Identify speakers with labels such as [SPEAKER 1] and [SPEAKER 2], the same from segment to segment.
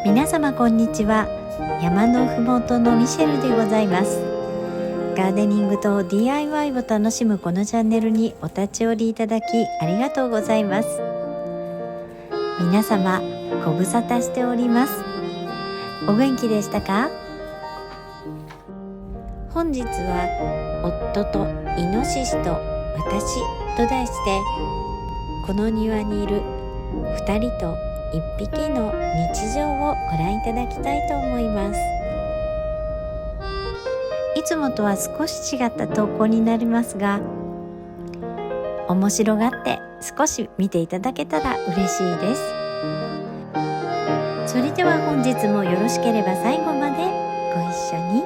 [SPEAKER 1] 皆様こんにちは。山のふもとのミシェルでございます。ガーデニングと DIY を楽しむこのチャンネルにお立ち寄りいただきありがとうございます。皆様ご無沙汰しております。お元気でしたか？本日は夫とイノシシと私と題して、この庭にいる2人と1匹の日常をご覧いただきたいと思います。いつもとは少し違った投稿になりますが、面白がって少し見ていただけたら嬉しいです。それでは本日もよろしければ最後までご一緒に。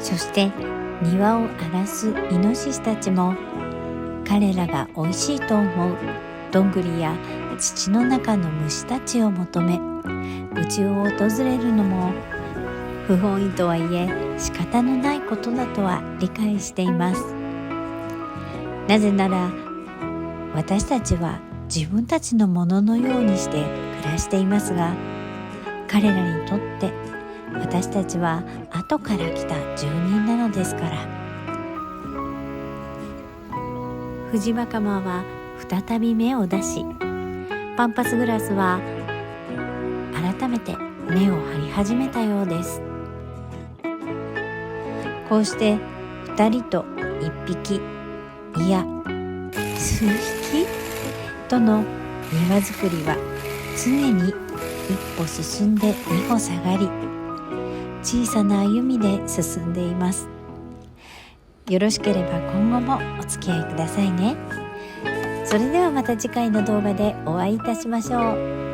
[SPEAKER 1] そして庭を荒らすイノシシたちも、彼らが美味しいと思うどんぐりや土の中の虫たちを求め、うちを訪れるのも不本意とはいえ仕方のないことだとは理解しています。なぜなら私たちは自分たちのもののようにして暮らしていますが、彼らにとって私たちは後から来た住人なのですから。フジバカマは再び芽を出し、パンパスグラスは改めて根を張り始めたようです。こうして2人と1匹、いや数匹との庭づくりは常に一歩進んで二歩下がり、小さな歩みで進んでいます。よろしければ今後もお付き合いくださいね。それではまた次回の動画でお会いいたしましょう。